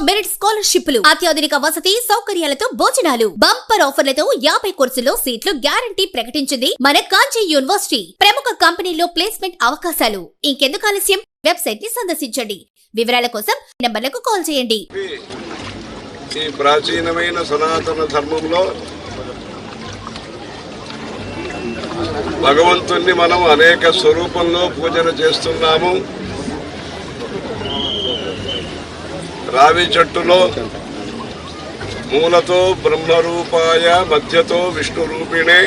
Merit స్కాలర్షిప్లు, అత్యాధునిక వసతి సౌకర్యాలతో భోజనాలు, బంపర్ ఆఫర్లతో 50 కోర్సుల్లో సీట్లు గ్యారంటీ ప్రకటించింది మన కాంచీ యూనివర్సిటీ. ప్రముఖ కంపెనీల్లో ప్లేస్మెంట్ అవకాశాలు. ఇంకెందుకు ఆలస్యం? వెబ్సైట్ ని సందర్శించండి. వివరాల కోసం నంబర్లకు కాల్ చేయండి. ఈ ప్రాచీనమైన సనాతన ధర్మంలో భగవంతుణ్ణి మనం అనేక స్వరూపంలో పూజన చేస్తున్నాము. రావి చెట్టులో మూలతో బ్రహ్మరూపాయ, మధ్యతో విష్ణు రూపిణే,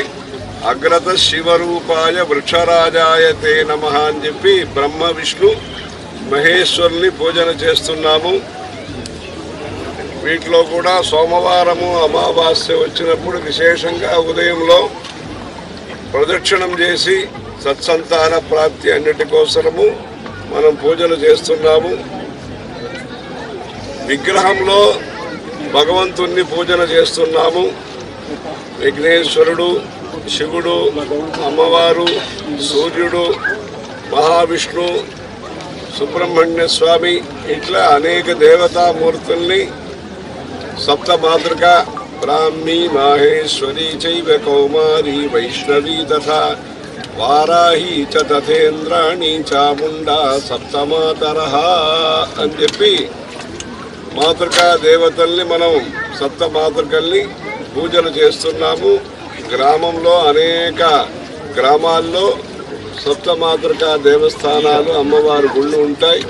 అగ్రత శివరూపాయ, వృక్షరాజాయ తే నమః అని చెప్పి బ్రహ్మ విష్ణు మహేశ్వరుని పూజన చేస్తున్నాము. వీటిలో కూడా సోమవారము అమావాస్య వచ్చినప్పుడు విశేషంగా ఉదయంలో ప్రదక్షిణం చేసి సత్సంతాన ప్రాప్తి అన్నిటి కోసము మనం పూజలు చేస్తున్నాము. విగ్రహంలో భగవంతుణ్ణి పూజన చేస్తున్నాము. విఘ్నేశ్వరుడు, శివుడు, అమ్మవారు, సూర్యుడు, మహావిష్ణు, సుబ్రహ్మణ్య స్వామి ఇట్లా అనేక దేవతామూర్తుల్ని సప్తమాతృక బ్రాహ్మీ, మాహేశ్వరీ చైవ కౌమారీ, వైష్ణవీ తథా వారాహి చ తథేంద్రాణి చాముండా సప్తమాతరః అని చెప్పి మాతృకా దేవతల్ని మనం సప్తమాతృకల్ని పూజలు చేస్తున్నాము. గ్రామంలో అనేక గ్రామాల్లో సప్తమాతృకా దేవస్థానాలు, అమ్మవారి గుళ్ళు ఉంటాయి.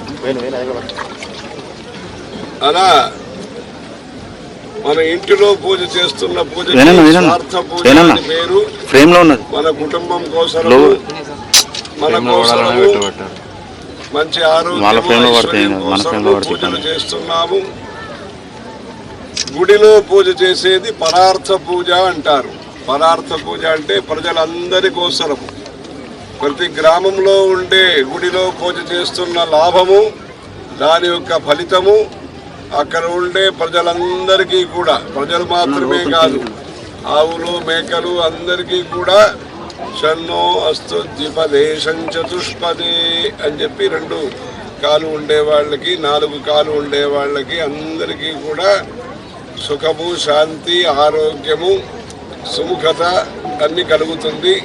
అలా మన ఇంటిలో పూజ చేస్తున్న పూజ స్వార్థ పూజ అని పేరు. మన కుటుంబం కోసము, మన కోసము, మంచి ఆరోగ్యం పూజలు చేస్తున్నాము. గుడిలో పూజ చేసేది పరార్థ పూజ అంటారు. పరార్థ పూజ అంటే ప్రజలందరి కోసము, ప్రతి గ్రామంలో ఉండే గుడిలో పూజ చేస్తున్న లాభము, దాని యొక్క ఫలితము అక్కడ ఉండే ప్రజలందరికీ కూడా, ప్రజలు మాత్రమే కాదు, ఆవులు మేకలు అందరికీ కూడా షన్నో అస్తు ద్విపదేశం చతుష్పదే అని చెప్పి 2 కాలు ఉండేవాళ్ళకి, 4 కాలు ఉండేవాళ్ళకి అందరికీ కూడా సుఖము, శాంతి, ఆరోగ్యము, సుముఖత అన్ని కలుగుతుంది.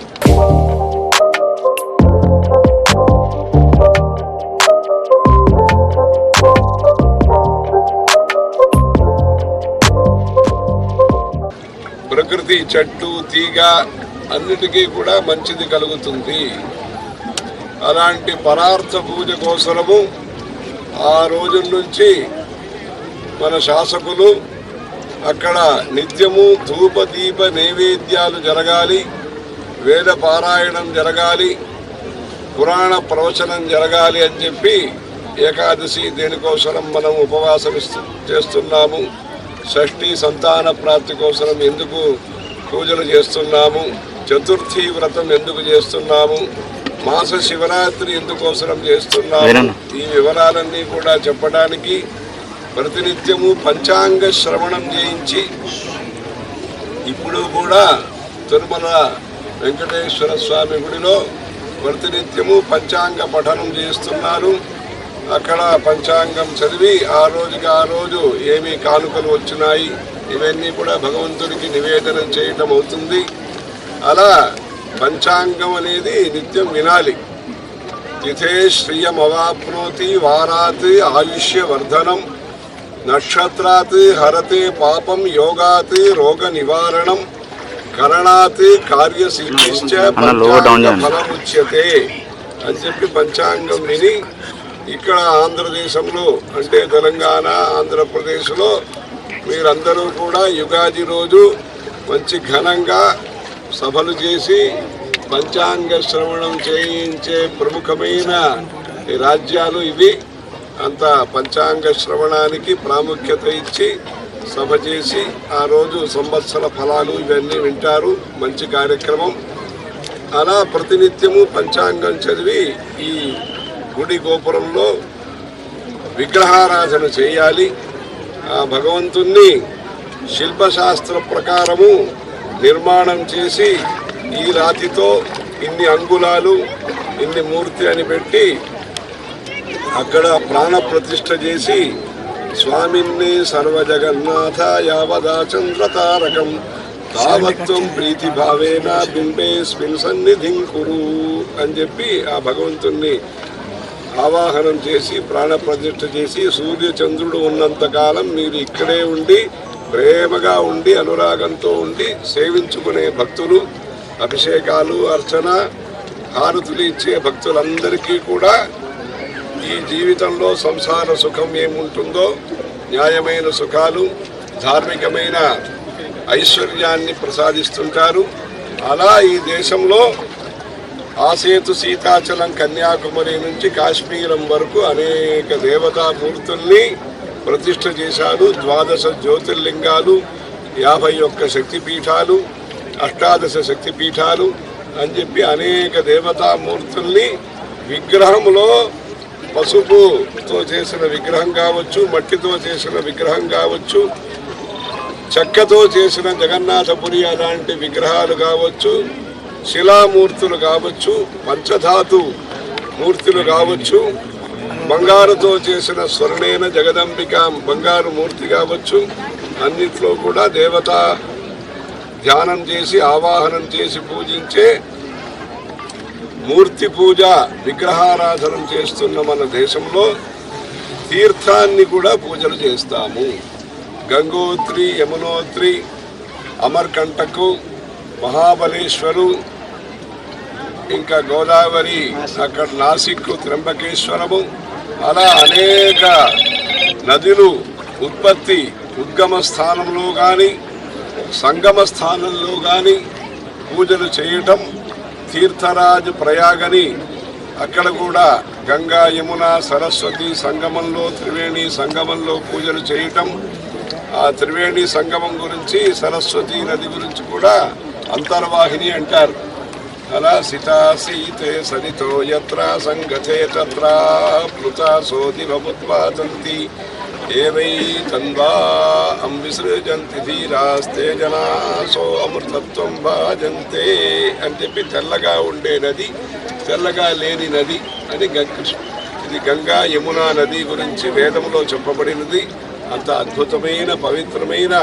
ప్రకృతి, చెట్టు, తీగ అన్నిటికీ కూడా మంచిది కలుగుతుంది. అలాంటి పరార్థ పూజ కోసము ఆ రోజుల నుంచి మన శాసకులు అక్కడ నిత్యము ధూప దీప నైవేద్యాలు జరగాలి, వేద పారాయణం జరగాలి, పురాణ ప్రవచనం జరగాలి అని చెప్పి ఏకాదశి దేనికోసం మనం ఉపవాసం చేస్తున్నాము. షష్ఠి సంతాన ప్రాప్తి కోసం ఎందుకు పూజలు చేస్తున్నాము, చతుర్థి వ్రతం ఎందుకు చేస్తున్నాము, మాస శివరాత్రి ఎందుకోసం చేస్తున్నాము, ఈ వివరాలన్నీ కూడా చెప్పడానికి ప్రతినిత్యము పంచాంగ శ్రవణం చేయించి, ఇప్పుడు కూడా తిరుమల వెంకటేశ్వర స్వామి గుడిలో ప్రతినిత్యము పంచాంగ పఠనం చేస్తున్నారు. అక్కడ పంచాంగం చదివి ఆ రోజుకి ఆ రోజు ఏమి కానుకలు వచ్చినాయి ఇవన్నీ కూడా భగవంతుడికి నివేదనం చేయటం అవుతుంది. అలా పంచాంగం అనేది నిత్యం వినాలి. తిథే శ్రియం అవాప్నోతి, వారాత్ ఆయుష్య వర్ధనం, నక్షత్రాత్ హరతే పాపం, యోగాత్ రోగ నివారణం, కరణాత్ కార్యసిద్ధిశ్చ ఫలముచ్యతే అని చెప్పి పంచాంగం విని ఇక్కడ ఆంధ్రదేశంలో అంటే తెలంగాణ, ఆంధ్రప్రదేశ్లో మీరందరూ కూడా యుగాది రోజు మంచి ఘనంగా సభలు చేసి పంచాంగ శ్రవణం చేయించే ప్రముఖమైన రాజ్యాలు ఇవి. అంత పంచాంగ శ్రవణానికి ప్రాముఖ్యత ఇచ్చి సభ చేసి ఆ రోజు సంవత్సర ఫలాలు ఇవన్నీ వింటారు. మంచి కార్యక్రమం. అలా ప్రతినిత్యము పంచాంగం చదివి ఈ గుడి గోపురంలో విగ్రహారాధన చేయాలి. ఆ భగవంతుణ్ణి శిల్పశాస్త్ర ప్రకారము నిర్మాణం చేసి ఈ రాతితో ఇన్ని అంగుళాలు, ఇన్ని మూర్తి అని పెట్టి అక్కడ ప్రాణ ప్రతిష్ఠ చేసి స్వామిన్నే సర్వజగన్నాథ యావదా చంద్రతారకం తావత్వం ప్రీతిభావేన బింబేస్మిన్ సన్నిధిం కురు అని చెప్పి ఆ భగవంతుణ్ణి ఆవాహనం చేసి ప్రాణప్రతిష్ఠ చేసి సూర్యచంద్రుడు ఉన్నంతకాలం మీరు ఇక్కడే ఉండి ప్రేమగా ఉండి అనురాగంతో ఉండి సేవించుకునే భక్తులు, అభిషేకాలు, అర్చన, హారతులు ఇచ్చే భక్తులందరికీ కూడా ఈ జీవితంలో సంసార సుఖం ఏముంటుందో న్యాయమైన సుఖాలు, ధార్మికమైన ఐశ్వర్యాన్ని ప్రసాదిస్తుంటారు. అలా ఈ దేశంలో ఆసేతు సీతాచలం కన్యాకుమారి నుంచి కాశ్మీరం వరకు అనేక దేవతామూర్తుల్ని ప్రతిష్ఠ చేశారు. 12 జ్యోతిర్లింగాలు, 51 శక్తిపీఠాలు, 18 శక్తిపీఠాలు అని చెప్పి అనేక దేవతామూర్తుల్ని విగ్రహంలో పసుపుతో చేసిన విగ్రహం కావచ్చు, మట్టితో చేసిన విగ్రహం కావచ్చు, చెక్కతో చేసిన జగన్నాథపురి అలాంటి విగ్రహాలు కావచ్చు, శిలామూర్తులు కావచ్చు, పంచధాతు మూర్తులు కావచ్చు, బంగారుతో చేసిన స్వర్ణేన జగదంబిక బంగారు మూర్తి కావచ్చు, అన్నిట్లో కూడా దేవత ధ్యానం చేసి ఆవాహనం చేసి పూజించే మూర్తి పూజ విగ్రహారాధన చేస్తున్న మన దేశంలో తీర్థాన్ని కూడా పూజలు చేస్తాము. గంగోత్రి, యమునోత్రి, అమర్కంటకు, మహాబలేశ్వరు, ఇంకా గోదావరి, అక్కడ నాసిక్, త్రంబకేశ్వరము, అలా అనేక నదులు ఉత్పత్తి ఉద్గమ స్థానంలో కానీ సంగమ స్థానంలో కానీ పూజలు చేయటం. తీర్థరాజ్ ప్రయాగని అక్కడ కూడా గంగా, యమున, సరస్వతి సంగమంలో, త్రివేణి సంగమంలో పూజలు చేయటం. ఆ త్రివేణి సంగమం గురించి, సరస్వతి నది గురించి కూడా అంతర్వాహిని అంటారు. అలా సితాసీతే సరితో యత్ర సంగతే తత్ర ప్లుతా సోదివముత్పాదంతి ఏవై తన్వా విసృజంతి ధీరాస్తే జనాసో అమృతత్వం భాజంతే అని చెప్పి తెల్లగా ఉండే నది, తెల్లగా లేని నది అని ఇది గంగా యమునా నది గురించి వేదంలో చెప్పబడినది. అంత అద్భుతమైన పవిత్రమైన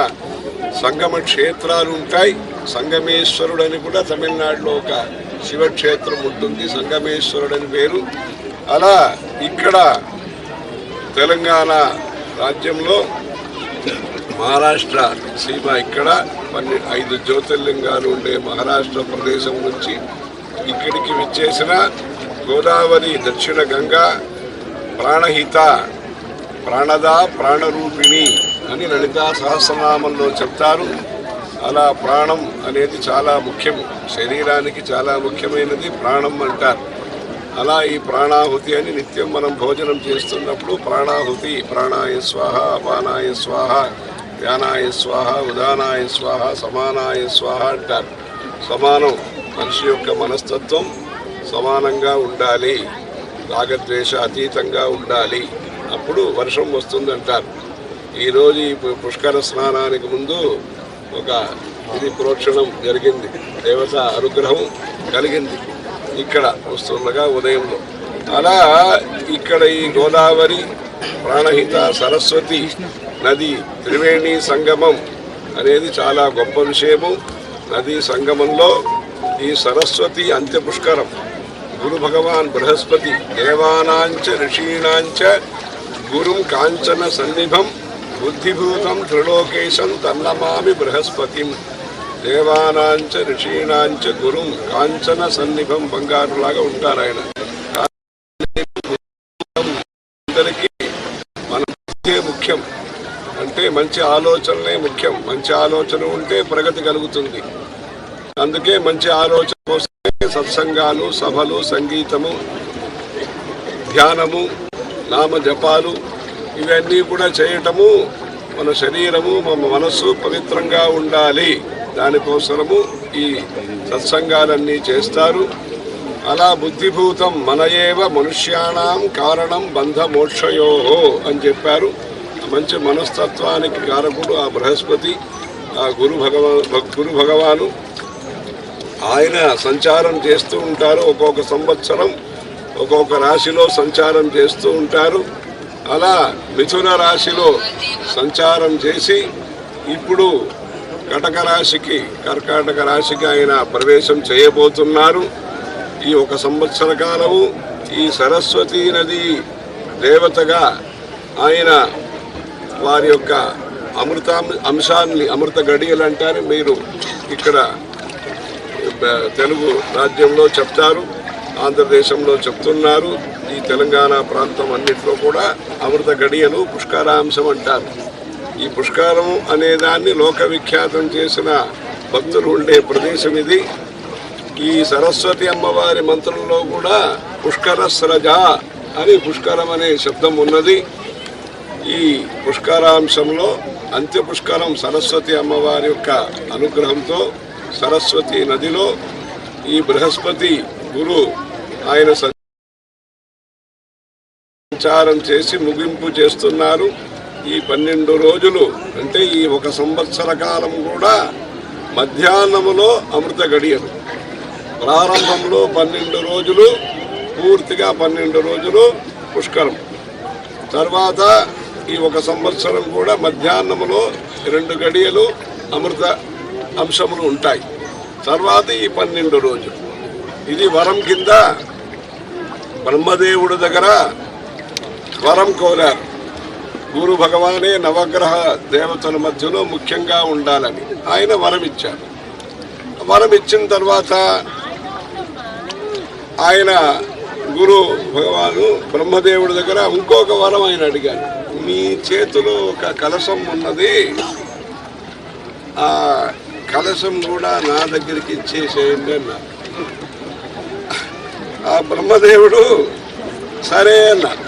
సంగమ క్షేత్రాలు ఉంటాయి. సంగమేశ్వరుడని కూడా తమిళనాడులో ఒక శివక్షేత్రం ఉంటుంది, సంగమేశ్వరుడని పేరు. అలా ఇక్కడ తెలంగాణ రాజ్యంలో మహారాష్ట్ర సీమ ఇక్కడ 5 జ్యోతిర్లింగాలు ఉండే మహారాష్ట్ర ప్రదేశం నుంచి ఇక్కడికి విచ్చేసిన గోదావరి, దక్షిణ గంగా, ప్రాణహిత, ప్రాణద, ప్రాణరూపిణి అని లలితా సహస్రనామంలో చెప్తారు. అలా ప్రాణం అనేది చాలా ముఖ్యం, శరీరానికి చాలా ముఖ్యమైనది ప్రాణం అంటారు. అలా ఈ ప్రాణాహుతి అని నిత్యం మనం భోజనం చేస్తున్నప్పుడు ప్రాణాహుతి, ప్రాణాయ స్వాహ, అపానాయ స్వాహ, వ్యానాయ స్వాహ, ఉదానాయ స్వాహ, సమానాయ స్వాహ అంటారు. సమానం, మనిషి యొక్క మనస్తత్వం సమానంగా ఉండాలి, రాగద్వేష అతీతంగా ఉండాలి, అప్పుడు వర్షం వస్తుందంటారు. ఈరోజు ఈ పుష్కర స్నానానికి ముందు ఒక ఇది ప్రోక్షణం జరిగింది, దేవత అనుగ్రహం కలిగింది ఇక్కడ వస్తుండగా ఉదయంలో. అలా ఇక్కడ ఈ గోదావరి, ప్రాణహిత, సరస్వతి నది త్రివేణి సంగమం అనేది చాలా గొప్ప విషయము. నదీ సంగమంలో ఈ సరస్వతి అంత్య పుష్కరం. గురు భగవాన్ బృహస్పతి దేవానాంచ ఋషీణాంచ గురుం కాంచన సన్నిభం బుద్ధిభూతం త్రిలోకేశం తన్నమామి బృహస్పతిం. దేవానాంచ ఋషీణాంచ గురుం కాంచన సన్నిభం, బంగారులాగా ఉంటారు ఆయన. అందరికీ మన ముఖ్యం అంటే మంచి ఆలోచనలే ముఖ్యం. మంచి ఆలోచన ఉంటే ప్రగతి కలుగుతుంది. అందుకే మంచి ఆలోచన కోసమే సత్సంగాలు, సభలు, సంగీతము, ధ్యానము, నామ జపాలు ఇవన్నీ కూడా చేయటము. మన శరీరము, మన మనస్సు పవిత్రంగా ఉండాలి, దానికోసము ఈ సత్సంగాలన్నీ చేస్తారు. అలా బుద్ధిభూతం మనయేవ మనుష్యాణం కారణం బంధ మోక్షయో అని చెప్పారు. మంచి మనస్తత్వానికి కారకుడు ఆ బృహస్పతి, ఆ గురు భగవాను. ఆయన సంచారం చేస్తూ ఉంటారు. ఒక్కొక్క సంవత్సరం ఒక్కొక్క రాశిలో సంచారం చేస్తూ ఉంటారు. అలా మిథున రాశిలో సంచారం చేసి ఇప్పుడు కర్కాటక రాశికి ఆయన ప్రవేశం చేయబోతున్నారు. ఈ 1 సంవత్సర కాలము ఈ సరస్వతీ నది దేవతగా ఆయన వారి యొక్క అమృత గడియలు అంటారు. మీరు ఇక్కడ తెలుగు రాజ్యంలో చెప్తారు, ఆంధ్రదేశంలో చెప్తున్నారు. ఈ తెలంగాణ ప్రాంతం అన్నింటిలో కూడా అమృత గడియలు పుష్కరాంశం అంటారు. ఈ పుష్కరం అనే దాన్ని లోకవిఖ్యాతం చేసిన భక్తులు ఉండే ప్రదేశం ఇది. ఈ సరస్వతి అమ్మవారి మంత్రంలో కూడా పుష్కర స్రజ అని పుష్కరం అనే శబ్దం ఉన్నది. ఈ పుష్కరాంశంలో అంత్య పుష్కరం సరస్వతి అమ్మవారి యొక్క అనుగ్రహంతో సరస్వతి నదిలో ఈ బృహస్పతి గురు ఆయన సంచారం చేసి ముగింపు చేస్తున్నారు. ఈ 12 రోజులు అంటే ఈ 1 సంవత్సర కాలం కూడా మధ్యాహ్నములో అమృత గడియలు, ప్రారంభంలో 12 రోజులు, పూర్తిగా 12 రోజులు పుష్కరం, తర్వాత ఈ 1 సంవత్సరం కూడా మధ్యాహ్నములో 2 గడియలు అమృత అంశములు ఉంటాయి. తర్వాత ఈ 12 రోజులు ఇది వరం కింద బ్రహ్మదేవుడి దగ్గర వరం కోరారు. గురు భగవానే నవగ్రహ దేవతల మధ్యలో ముఖ్యంగా ఉండాలని ఆయన వరం ఇచ్చారు. వరం ఇచ్చిన తర్వాత ఆయన గురు భగవాను బ్రహ్మదేవుడి దగ్గర ఇంకొక వరం ఆయన అడిగారు. మీ చేతిలో ఒక కలశం ఉన్నది, ఆ కలశం కూడా నా దగ్గరికి ఇచ్చేసేయండి అన్నారు. ఆ బ్రహ్మదేవుడు సరే అన్నారు.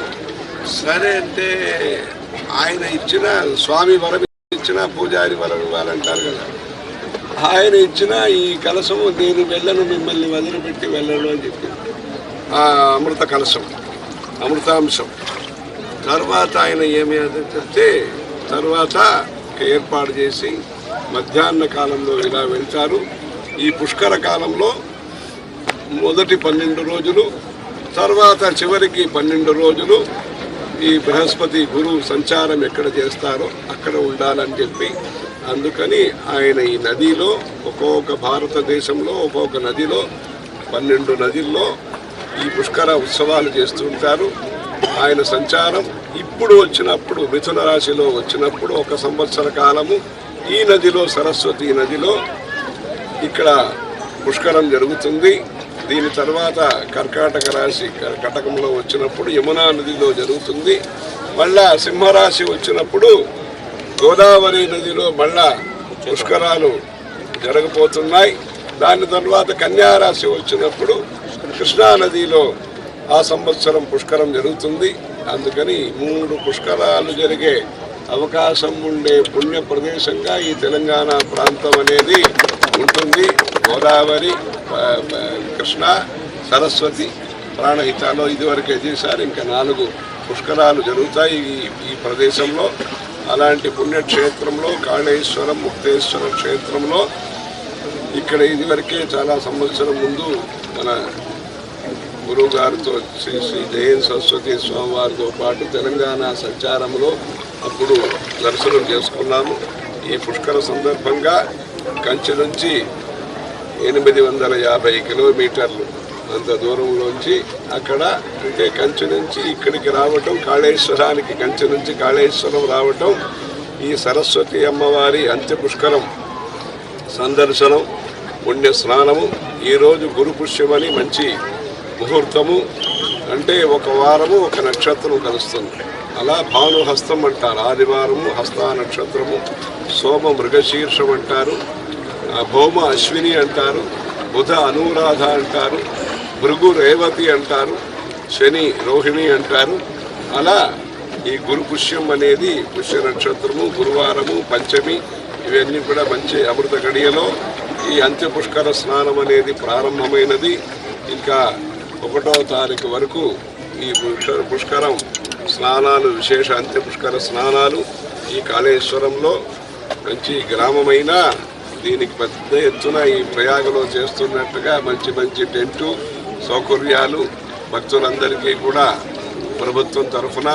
సరే అంటే ఆయన ఇచ్చిన స్వామి వరం ఇచ్చిన పూజారి వరం ఇవ్వాలంటారు కదా, ఆయన ఇచ్చిన ఈ కలశము నేను వెళ్ళను, మిమ్మల్ని వదిలిపెట్టి వెళ్ళను అని చెప్పి ఆ అమృత కలశం, అమృతాంశం. తర్వాత ఆయన ఏమి చెప్తే తర్వాత ఏర్పాటు చేసి మధ్యాహ్న కాలంలో ఇలా వెళ్తారు. ఈ పుష్కర కాలంలో మొదటి 12 రోజులు, తర్వాత చివరికి 12 రోజులు ఈ బృహస్పతి గురువు సంచారం ఎక్కడ చేస్తారో అక్కడ ఉండాలని చెప్పి, అందుకని ఆయన ఈ నదిలో ఒక్కొక్క భారతదేశంలో ఒక్కొక్క నదిలో 12 నదుల్లో ఈ పుష్కర ఉత్సవాలు చేస్తుంటారు. ఆయన సంచారం ఇప్పుడు వచ్చినప్పుడు మిథున రాశిలో వచ్చినప్పుడు 1 సంవత్సర కాలము ఈ నదిలో సరస్వతి నదిలో ఇక్కడ పుష్కరం జరుగుతుంది. దీని తర్వాత కర్కాటక రాశి కటకంలో వచ్చినప్పుడు యమునా నదిలో జరుగుతుంది. మళ్ళా సింహరాశి వచ్చినప్పుడు గోదావరి నదిలో మళ్ళా పుష్కరాలు జరగబోతున్నాయి. దాని తర్వాత కన్యారాశి వచ్చినప్పుడు కృష్ణా నదిలో ఆ సంవత్సరం పుష్కరం జరుగుతుంది. అందుకని 3 పుష్కరాలు జరిగే అవకాశం ఉండే పుణ్య ప్రదేశంగా ఈ తెలంగాణ ప్రాంతం అనేది ఉంటుంది. గోదావరి, కృష్ణ, సరస్వతి, ప్రాణహితాలో ఇదివరకే చేశారు. ఇంకా 4 పుష్కరాలు జరుగుతాయి ఈ ప్రదేశంలో. అలాంటి పుణ్యక్షేత్రంలో కాళేశ్వరం, ముక్తేశ్వర క్షేత్రంలో ఇక్కడ ఇదివరకే చాలా సంవత్సరం ముందు మన గురువు గారితో శ్రీ జయన్ సరస్వతి స్వామి వారితో పాటు తెలంగాణ సంచారంలో అప్పుడు దర్శనం చేసుకున్నాము. ఈ పుష్కర సందర్భంగా కంచి నుంచి 850 కిలోమీటర్లు అంత దూరంలోంచి అక్కడ అంటే కంచి నుంచి ఇక్కడికి రావటం, కాళేశ్వరానికి కంచి నుంచి కాళేశ్వరం రావటం, ఈ సరస్వతి అమ్మవారి అంత్య పుష్కరం సందర్శనం, పుణ్య స్నానము. ఈరోజు గురు పుష్యమని మంచి ముహూర్తము, అంటే 1 వారము 1 నక్షత్రం కలుస్తుంది. అలా భానుహస్తం అంటారు, ఆదివారము హస్త నక్షత్రము, సోమ మృగశీర్షం అంటారు, భౌమ అశ్విని అంటారు, బుధ అనురాధ అంటారు, భృగు రేవతి అంటారు, శని రోహిణి అంటారు. అలా ఈ గురు పుష్యం అనేది పుష్య నక్షత్రము, గురువారము, పంచమి ఇవన్నీ కూడా మంచి అమృత గడియలో ఈ అంత్య పుష్కర స్నానం అనేది ప్రారంభమైనది. ఇంకా 1వ తారీఖు వరకు ఈ పుష్కరం స్నానాలు, విశేష అంత్య పుష్కర స్నానాలు ఈ కాళేశ్వరంలో మంచి గ్రామమైన దీనికి పెద్ద ఎత్తున ఈ ప్రయాగలో చేస్తున్నట్టుగా మంచి మంచి టెంటు సౌకర్యాలు భక్తులందరికీ కూడా ప్రభుత్వం తరఫున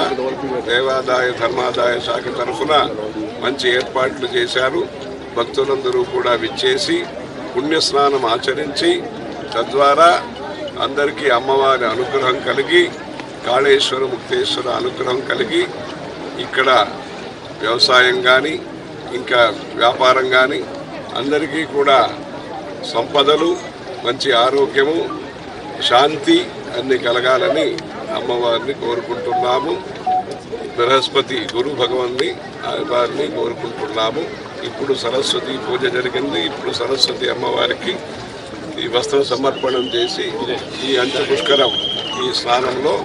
దేవాదాయ ధర్మాదాయ శాఖ తరఫున మంచి ఏర్పాట్లు చేశారు. భక్తులందరూ కూడా విచ్చేసి పుణ్యస్నానం ఆచరించి తద్వారా అందరికీ అమ్మవారి అనుగ్రహం కలిగి కాళేశ్వర ముక్తేశ్వర అనుగ్రహం కలిగి ఇక్కడ వ్యవసాయం కానీ ఇంకా వ్యాపారం కానీ అందరికీ కూడా సంపదలు మంచి ఆరోగ్యము శాంతి అన్ని కలగాలని అమ్మవారిని కోరుకుంటున్నాము. బృహస్పతి గురు భగవాన్ని వారిని కోరుకుంటున్నాము. ఇప్పుడు సరస్వతి పూజ జరిగింది. ఇప్పుడు సరస్వతి అమ్మవారికి ఈ వస్త్ర సమర్పణం చేసి ఈ అంత్యపుష్కరం ఈ స్నానంలో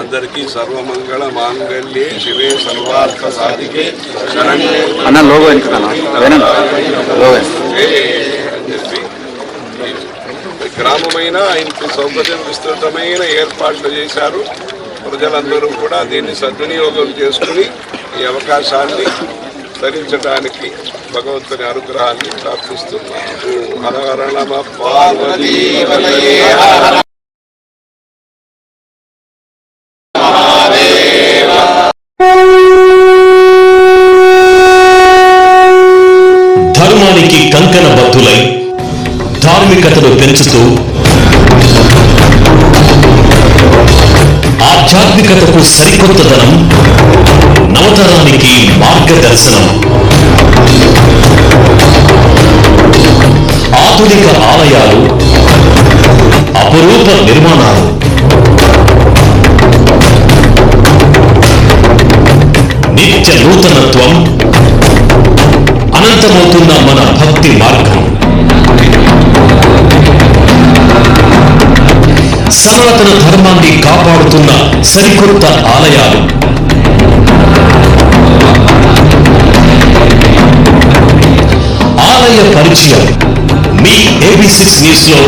అందరికీ సర్వమంగళ మాంగళ్యే శివే సర్వార్థ సాధికే శరణ్యే అని చెప్పి గ్రామమైన ఇంటి సౌకర్యం విస్తృతమైన ఏర్పాట్లు చేశారు. ప్రజలందరూ కూడా దీన్ని సద్వినియోగం చేసుకుని ఈ అవకాశాన్ని ధరించడానికి భగవంతుని అనుగ్రహాన్ని ప్రార్థిస్తున్నాము. హర హర నమః పార్వతీ పతయే హర. ధర్మానికి కంకణబద్ధులై ధార్మికతను పెంచుతూ ఆధ్యాత్మికతకు సరికొత్తదనం, నవతరానికి మార్గదర్శనం. ఆధునిక ఆలయాలు, అపురూప నిర్మాణాలు, నిత్య నూతనత్వం, అనంతమవుతున్న మన భక్తి మార్గం. సనాతన ధర్మాన్ని కాపాడుతున్న సరికొత్త ఆలయాలు, ఆలయ పరిచయం మీ AB6 న్యూస్ లో